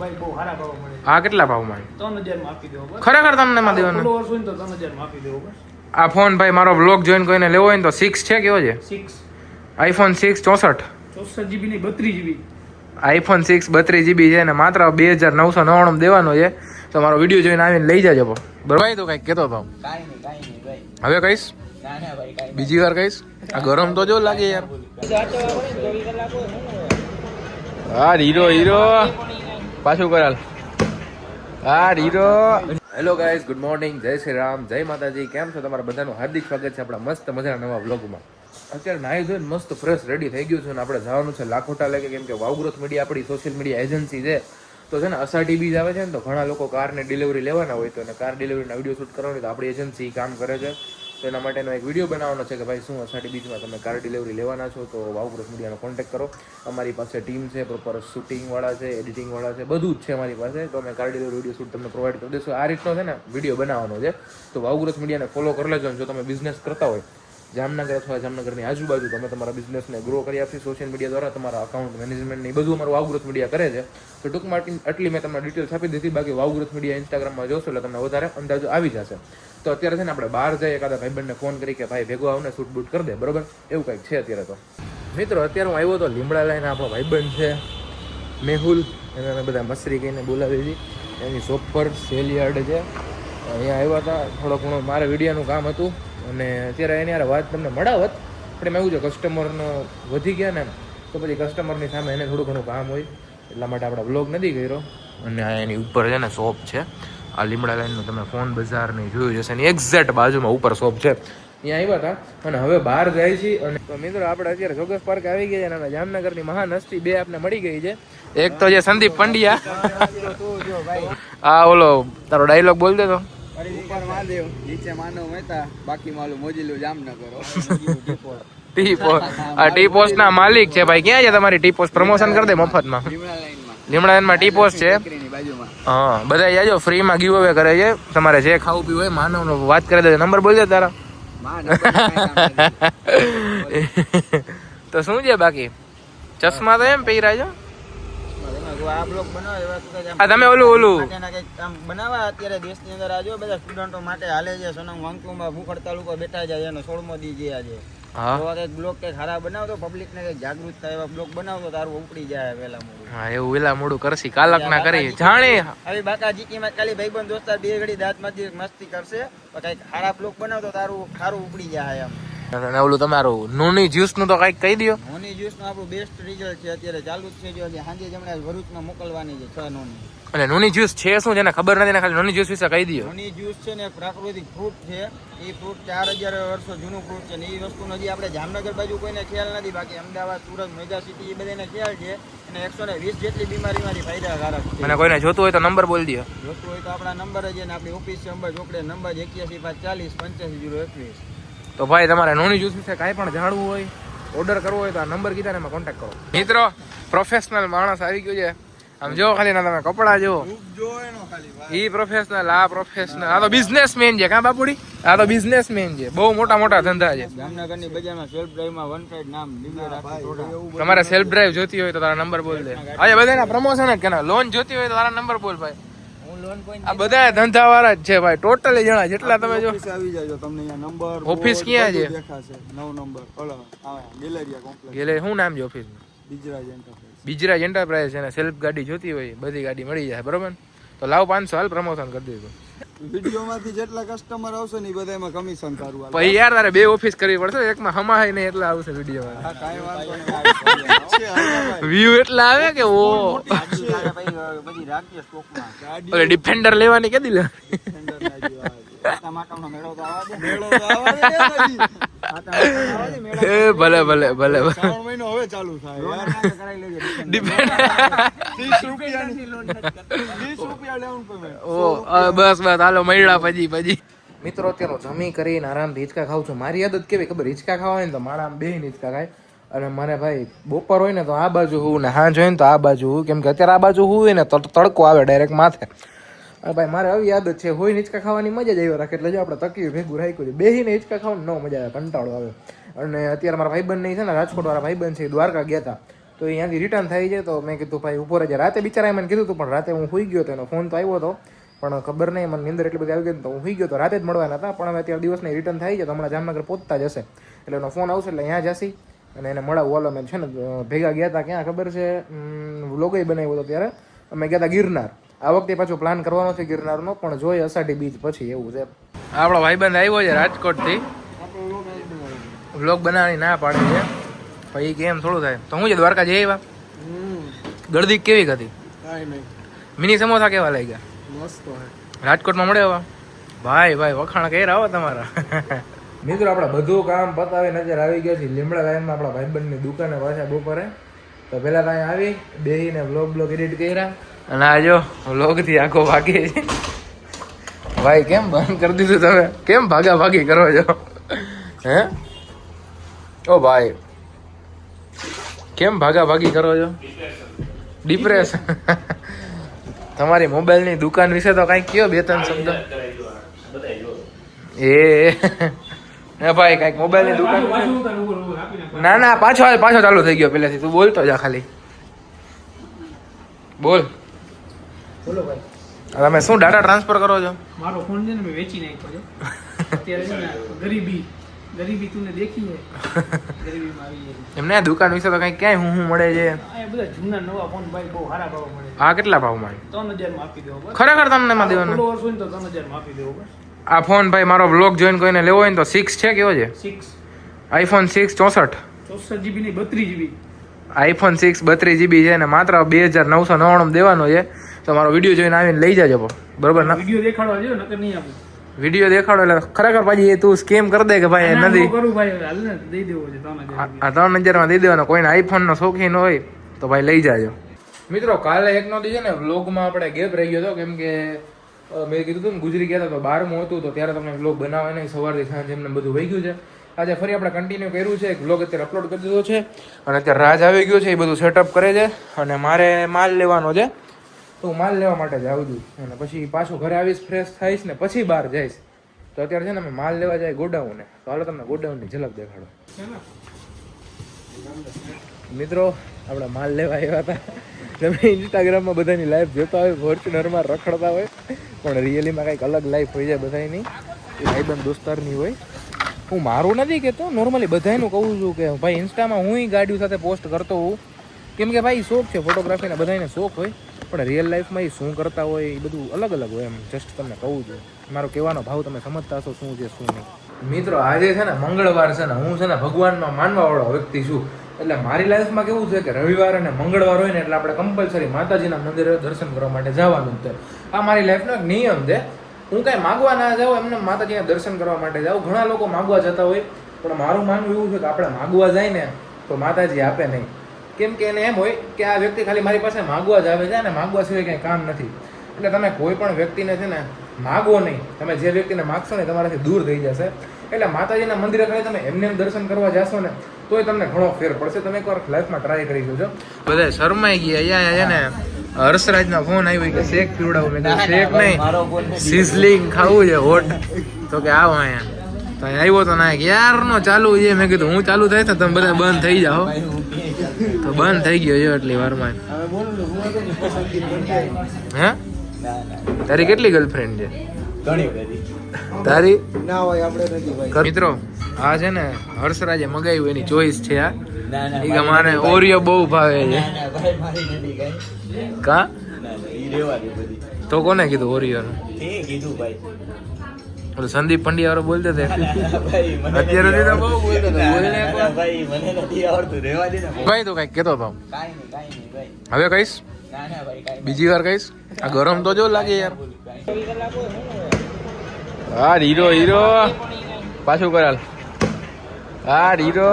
ભાઈ બહુ સારા ભાવ મળે. આ કેટલા ભાવમાં? 3000 માં આપી દેવો બસ. ખરેખર તમને માં દેવાનો? ફોલોવર્સ હોય ને તો 3000 માં આપી દેવો બસ. આ ફોન ભાઈ મારો બ્લોગ જોઈન કોઈને લેવો હોય ને તો 6 છે કેવો છે? 6 આઈફોન 6 64 GB ની 32 GB. આઈફોન 6 32 GB છે ને માત્ર 2999 દેવાનો છે. તો મારો વિડીયો જોઈને આવીને લઈ જાજો બરોબર ભાઈ. તો કઈક કેતો તો કાઈ નહીં ભાઈ. હવે કહીશ? ના ભાઈ કાઈ. બીજી વાર કહીશ? આ ગરમ તો જો લાગે યાર. હા હીરો પાછું કરાલ. હા hero. Hello guys, good morning, જય શ્રી રામ, જય માતાજી. કેમ છો? તમારા બધાનું હાર્દિક સ્વાગત છે આપણા મસ્ત મજાના નવા વ્લોગમાં. અત્યારે નાહી ધોઈને મસ્ત ફ્રેશ રેડી થઈ ગયું છે અને આપણે જવાનું છે લાખોટા લેકે. કેમ કે વાવ ગ્રોથ મીડિયા આપણી સોશિયલ મીડિયા એજન્સી છે. તો છે ને અષાઢી બીજ આવે છે ને, તો ઘણા લોકો કારની ડિલિવરી લેવાના હોય તો, અને કાર ડિલિવરીના વિડીયો શૂટ કરવાની તો આપણી એજન્સી કામ કરે છે. તો એના માટેનો એક વિડીયો બનાવવાનો છે કે ભાઈ શું અષાઢી બીજમાં તમે કાર ડિલિવરી લેવાના છો તો વાવ ગ્રોથ મીડિયાનો કોન્ટેક્ટ કરો. અમારી પાસે ટીમ છે, પ્રોપર શૂટિંગવાળા છે, એડિટિંગવાળા છે, બધું જ છે અમારી પાસે. તો અમે કાર ડિલિવરી વિડીયો શૂટ તમને પ્રોવાઈડ કરી દઈશું. આ રીતનો છે ને વિડીયો બનાવવાનો છે. તો વાવ ગ્રોથ મીડિયાને ફોલો કરી લેજો. જો તમે બિઝનેસ કરતા હોય જામનગર અથવા જામનગરની આજુબાજુ, તમે તમારા બિઝનેસને ગ્રો કરી આપશી સોશિયલ મીડિયા દ્વારા. તમારા અકાઉન્ટ મેનેજમેન્ટ ને બધું અમારું વાવ ગ્રોથ મીડિયા કરે છે. તો ટૂંકમાં આટલી મેં તમને ડિટેલ્સ આપી દીધી. બાકી વાવ ગ્રોથ મીડિયા ઇન્સ્ટાગ્રામમાં જોશો એટલે તમને વધારે અંદાજો આવી જશે. તો અત્યારે છે ને આપણે બહાર જઈએ, એકાદા ભાઈબંધને ફોન કરી કે ભાઈ ભેગો આવને શૂટ બૂટ કરી દે, બરોબર? એવું કંઈક છે અત્યારે. તો મિત્રો અત્યારે હું આવ્યો તો લીમડા લઈને. આપણો ભાઈબંધ છે મેહુલ, એને બધા મસરી કહીને બોલાવી હતી. એની શોપ પર સેલયાર્ડ છે, અહીંયા આવ્યા હતા. થોડો ઘણો મારે વિડીયોનું કામ હતું અને અત્યારે એની યાર વાત તમને મળાવત, પણ એમાં એવું છે કસ્ટમરનો વધી ગયા ને, તો પછી કસ્ટમરની સામે એને થોડું ઘણું કામ હોય, એટલા માટે આપણે બ્લોગ નથી કર્યો. અને આ એની ઉપર છે ને શોપ છે, આ લીમડા લાઈનનું તમે ફોન બજાર નહીં જોયું જશે, એની એક્ઝેક્ટ બાજુમાં ઉપર શોપ છે. ત્યાં આવ્યા હતા અને હવે બહાર જાય છે. અને તો મિત્રો આપણે અત્યારે જોગસ પાર્ક આવી ગયા છે અને જામનગરની મહાન હસ્તી બે આપને મળી ગઈ છે. એક તો જે સંદીપ પંડ્યા, આ ઓલો તારો ડાયલોગ બોલ દે તો. ઉપર મહાદેવ, નીચે માનવ મહેતા, બાકી માલું મોજીલું જામનગર. ટી પોસ્ટ ના માલિક છે ભાઈ. ક્યાં છે તમારી ટી પોસ્ટ? પ્રમોશન કરી દે મફતમાં. લીમડા લાઈનમાં ટી પોસ્ટ છે. હા, બધા જાજો, ફ્રીમાં ગીવ અવે કરે છે. તમારે જે ખાવું પીવું હોય માનવનો વાત કરી દે. નંબર બોલ દે તારા. તો શું છે બાકી? ચશ્મા તો એમ પહેર્યા છો. આ બ્લોગ બનાવે તમે ઓલું બનાવવા અત્યારે દેશની અંદર આજો બધા સ્ટુડન્ટો માટે હાલે છે. સોનમ વાંકુમાં ભૂખ હડતાલ ઉપર બેઠા જાય, એનો 16મો દી છે આજે. એવા કઈક બ્લોગ કઈક ખરાબ બનાવતો, પબ્લિક ને કઈક જાગૃત થાય એવા બ્લોગ બનાવતો, તારું ઉપડી જાય વેલા મોડું. હા, એવું વેલા મોડું કરશી, કાલક ના કરી જાણે. હવે બાકા જીકીમાં ખાલી ભાઈબંધ દોસ્તાર બે ઘડી દાંત માંથી મસ્તી કરશે, કઈક ખરાબ બ્લોગ બનાવતો તારું ખારું ઉપડી જાય એમ. અને ઓલું તમારું નોની જ્યુસ નું તો કઈક કહી દો. નોની જ્યુસ નું આપણું બેસ્ટ રિઝલ્ટ છે, અત્યારે ચાલુ જ છે. જો સાંજે જમણે ભરૂચમાં મોકલવાની છે 6 નોની. અને નોની જ્યુસ છે શું, જેને ખબર નથી ને ખાલી નોની જ્યુસ વિશે કહી દો. નોની જ્યુસ છે ને પ્રાકૃતિક ફ્રૂટ છે. એ ફ્રૂટ 4000 વર્ષો જૂનું ફ્રૂટ છે ને એ વસ્તુ હજી આપણે જામનગર બાજુ કોઈને ખ્યાલ નથી. બાકી અમદાવાદ, સુરત, મેગા સિટી એ બધાને ખ્યાલ છે. અને 120 જેટલી બીમારીમાંથી ફાયદાકારક છે. અને કોઈને જોતું હોય તો નંબર બોલ દો. જોતું હોય તો આપણા નંબર જ છે. આપણી ઓફિસ છે અંબર ચોકડે, નંબર 81 540 85021. તો ભાઈ તમારે નોની જ્યુસ વિશે કાંઈ પણ જાણવું હોય, ઓર્ડર કરવો હોય તો આ નંબર કીધા ને એમાં કોન્ટેક્ટ કરો. મિત્રો પ્રોફેશનલ માણસ આવી ગયું છે. આમ જો ખાલી ના તમે કપડા જો ઈ પ્રોફેશનલ, આ પ્રોફેશનલ, આ તો બિઝનેસમેન છે. કા બાપુડી, આ તો બિઝનેસમેન છે. બહુ મોટા મોટા ધંધા છે. જામનગરની બજારમાં સેલ્ફ ડ્રાઈવમાં વન સાઈડ નામ દિવ્ય રાખી. તમારે સેલ્ફ ડ્રાઈવ જોતી હોય તો તારા નંબર બોલ દે. આજે બધાના પ્રમોશન જ કેના લોન જોતી હોય તો તારા નંબર બોલ ભાઈ. આ બધા ધંધા વાળા જ છે ભાઈ, ટોટલી જણા જેટલા તમે જો આવી જાજો. તમને અહીંયા નંબર ઓફિસ ક્યાં છે દેખાશે? 9 નંબર ઓલો આવે ગેલેરિયા કોમ્પ્લેક્સ. ગેલેરી શું નામ છે ઓફિસ? બીજરાજ એન્ટરપ્રાઇઝ. બીજરાજ એન્ટરપ્રાઇઝ છે ને. સેલ્ફ ગાડી જોતી હોય બધી ગાડી મળી જાય, બરોબર? તો લાવ 500 હાલ પ્રમોશન કરી દીધું. વિડિયોમાંથી જેટલા કસ્ટમર આવશે ને એ બધામાં કમિશન તારું આવે. પછી યાર તારે 2 ઓફિસ કરવી પડશે, એકમાં હમાય નહીં એટલા આવશે વિડીયોમાં. હા કાઈ વાંધો નહીં. વ્યૂ એટલા આવે કે ઓ બધી રાખીએ સ્ટોકમાં. ઓલે ડિફેન્ડર લેવાની કેદી લે? ટમાટરનો મેળો તો આવા દે. એ ભલે ભલે ભલે. 3 મહિનો હવે ચાલુ થાય યાર. કરાઈ લેજે. 30 રૂપિયાની લોન નથી. 20 રૂપિયા લેવું પેમેન્ટ. ઓ બસ બસ હાલો મળ્યા પછી. મિત્રો અત્યારે જમી કરીને આરામથી હિંચકા ખાઉં છું. મારી આદત કેવી ખબર? હિંચકા ખાવા હોય ને તો માણા બેહીને હિંચકા ખાય. અને મારે ભાઈ બપોર હોય ને તો આ બાજુ હું ને હાંજ હોય ને તો આ બાજુ હું. કેમ કે અત્યારે આ બાજુ હું હોય ને તો તડકો આવે ડાયરેક્ટ માથે. અને ભાઈ મારે આવી આદત છે, હોય હિંચકા ખાવાની મજા જ આવી રાખે. એટલે જો આપણે તકીયું ભેગું રાખ્યું છે, બેહીને હિંચકા ખાવાની ન મજા આવે, કંટાળો આવે. અને અત્યારે મારા ભાઈબંધ નહીં છે ને, રાજકોટ વાળા ભાઈબંધ છે, દ્વારકા ગયા હતા. તો એ અહીંયાથી રિટર્ન થઈ જાય. તો મેં કીધું ભાઈ ઉપર જ રાતે બિચારાએ મને કીધું હતું, પણ રાતે હું સુઈ ગયો હતો. એનો ફોન તો આવ્યો હતો પણ ખબર નહીં, મને નીંદર એટલી બધી આવી ગઈ તો હું સુઈ ગયો તો. રાતે જ મળવાના હતા, પણ હવે અત્યારે દિવસને રિટર્ન થઈ જાય તો હમણાં જામનગર પહોંચતા જ હશે. એટલે એનો ફોન આવશે એટલે અહીંયા જશી અને એને મળાવું. ઓલો મેં છે ને ભેગા ગયા હતા, ક્યાં ખબર છે, વ્લોગય બનાવ્યો હતો ત્યારે અમે ગયા હતા ગિરનાર. આ વખતે પાછો પ્લાન કરવાનો છે ગિરનારનો, પણ જોઈએ અષાઢી બીજ પછી એવું છે. આપણો ભાઈબંધ આવ્યો છે રાજકોટથી, વ્લોગ બનાવવાની ના પાડી છે. પછી કેમ થોડું થાય તો હું છે દ્વારકા જઈ આવ્યા. ગળદી કેવી હતી? મિની સમોસા કેવા લાગ્યા? મસ્ત. રાજકોટમાં મળે હવે ભાઈ વખાણ કઈ આવો તમારા. મિત્રો આપણે બધું કામ પતાવી નજર આવી ગયા છે લીમડા લાઈનમાં આપણા ભાઈબંધની દુકાને પાછા બપોરે. તો પહેલા ત્યાં આવી બેહીને બ્લોગ એડિટ કર્યા અને આ જો વ્લોગથી આખો ભાગી છે. ભાઈ કેમ બંધ કરી દીધું તમે? કેમ ભાગી કરો છો હે? ઓ ભાઈ કેમ ભાગી કરો છો? ડિપ્રેસ. તમારી મોબાઈલની દુકાન વિશે તો કઈ કયો, 2-3 શબ્દ. એ ભાઈ કઈક મોબાઈલની દુકાન. ના પાછો ચાલુ થઈ ગયો પેલેથી. તું બોલતો જા ખાલી બોલ. બોલો ભાઈ તમે શું ડાટા ટ્રાન્સફર કરો છો? મારો ફોન છે ને મેં વેચી નાખ્યો છે અત્યારે છે ને ગરીબી તુને દેખી છે. ગરીબીમાં આવી જાય એમને દુકાન વિશે તો કઈ ક્યાંય હું મળે છે? આ બધા જૂના નવા ફોન ભાઈ બહુ સારા ભાવ મળે છે. આ કેટલા ભાવમાં? 3000 માં આપી દેવો બસ. ખરેખર તમને એમાં દેવાનું? ફોલોવર્સ હોય ને તો 3000 માં આપી દેવો બસ. આ ફોન ભાઈ મારો બ્લોગ જોઈન કોઈને લેવો હોય ને તો 6 છે, કેવો છે? 6 આઈફોન 6 64 GB નહીં 32 GB. આઈફોન 6 32 GB છે ને માત્ર 2999 દેવાનો છે. તો મારો વિડીયો જોઈને આવીને લઈ જાજો બરોબર ને? વિડીયો દેખાડવા જોઈએ નકર નહીં આપું. વિડીયો દેખાડો એટલે ખરેખર પાછી તું સ્કેમ કરી દે કે ભાઈ નથી. કરું ભાઈ હાલ ને દઈ દેવો છે 3000. આ 3000 માં દઈ દેવાનો. કોઈને આઈફોન નો શોખીન હોય તો ભાઈ લઈ જાજો. મિત્રો કાલે એકનો દી છે ને વ્લોગમાં આપણે ગેપ રહી ગયો હતો, કેમ કે મેં કીધું હતું ને ગુજરી ગયા હતા તો 12મું હતું તો ત્યારે તમને વ્લોગ બનાવવા નહીં, સવારથી સાંજ એમને બધું વહી ગયું છે. આજે ફરી આપણે કન્ટિન્યુ કર્યું છે, એક વ્લોગ અત્યારે અપલોડ કરી દીધો છે અને અત્યારે રાજ આવી ગયો છે, એ બધું સેટઅપ કરે છે અને મારે માલ લેવાનો છે. તો હું માલ લેવા માટે જ આવું છું અને પછી પાછું ઘરે આવીશ, ફ્રેશ થઈશ ને પછી બહાર જઈશ. તો અત્યારે છે ને અમે માલ લેવા જાય ગોડાઉને. તો હાલો તમને ગોડાઉનની ઝલક દેખાડો. મિત્રો આપણે માલ લેવા આવ્યા હતા. તમે ઇન્સ્ટાગ્રામમાં બધાની લાઈફ જોતા હોય, ફોર્ચ્યુનરમાં રખડતા હોય, પણ રિયલીમાં કંઈક અલગ લાઈફ હોય છે બધાની. એ ભાઈબંધ દોસ્તારની હોય. હું મારું નથી કહેતો, નોર્મલી બધાનું કહું છું કે ભાઈ ઇન્સ્ટામાં હું ગાડીઓ સાથે પોસ્ટ કરતો હોઉં, કેમ કે ભાઈ શોખ છે ફોટોગ્રાફીના, બધાને શોખ હોય, પણ રિયલ લાઈફમાં એ શું કરતા હોય એ બધું અલગ અલગ હોય. એમ જસ્ટ તમને કહું છું, મારો કહેવાનો ભાવ તમે સમજતા હશો શું છે શું નહીં. મિત્રો આજે છે ને મંગળવાર છે ને, હું છે ને ભગવાનમાં માનવાવાળો વ્યક્તિ છું. એટલે મારી લાઈફમાં કેવું છે કે રવિવાર અને મંગળવાર હોય ને એટલે આપણે કમ્પલસરી માતાજીના મંદિરે દર્શન કરવા માટે જવાનું છે. આ મારી લાઈફનો એક નિયમ છે. હું કાંઈ માગવા ના જાઉં, એમને માતાજીના દર્શન કરવા માટે જાઉં. ઘણા લોકો માગવા જતા હોય, પણ મારું માનવું એવું છે કે આપણે માગવા જાય ને તો માતાજી આપે નહીં. કેમ કે એને એમ હોય કે આ વ્યક્તિ ખાલી મારી પાસે માગવા જ આવે છે ને માગવા સિવાય કંઈ કામ નથી. એટલે તમે કોઈ પણ વ્યક્તિને છે ને માગવો નહીં. તમે જે વ્યક્તિને માગશો ને તમારાથી દૂર થઈ જશે. એટલે માતાજીના મંદિરે ખાલી તમે એમને દર્શન કરવા જશો ને તોય તમને ઘણો ફેર પડશે. તમે એકવાર લાઈફમાં ટ્રાય કરી જોજો. બધા શરમાઈ ગયા. અહીંયા છે ને હર્ષરાજના ફોન આવ્યો કે શેક પીવડાવું. મેં કીધું શેક નહીં, સિઝલિંગ ખાવું છે હોટ. તો કે આવો અહીંયા. તો આવ્યો તો ના યારનો ચાલુ છે. મેં કીધું હું ચાલુ થાય તો તમે બધા બંધ થઈ જાઓ. તો બંધ થઈ ગયો છે એટલી વારમાં. હે તારી કેટલી ગર્લફ્રેન્ડ છે? તારી ના હોય આપણે નથી ભાઈ. મિત્રો આ છે ને હર્ષરાજે મગાવ્યું, એની ચોઈસ છે આ. ઈ કે મારે ઓરિયો બહુ ભાવે છે. કા તો કોને કીધું ઓરિયો નું? કીધું ભાઈ સંદીપ પંડ્યા વાળો બોલતો હતો અત્યારે તો બહુ બોલતો હતો. ભાઈ મને નથી આવડતું, રહેવા દે ને ભાઈ. તું કઈક કેતો હતો. હવે કહીશ, બીજી વાર કહીશ. આ ગરમ તો જો લાગે યાર. હા હીરો પાછું કરાલ. હા હીરો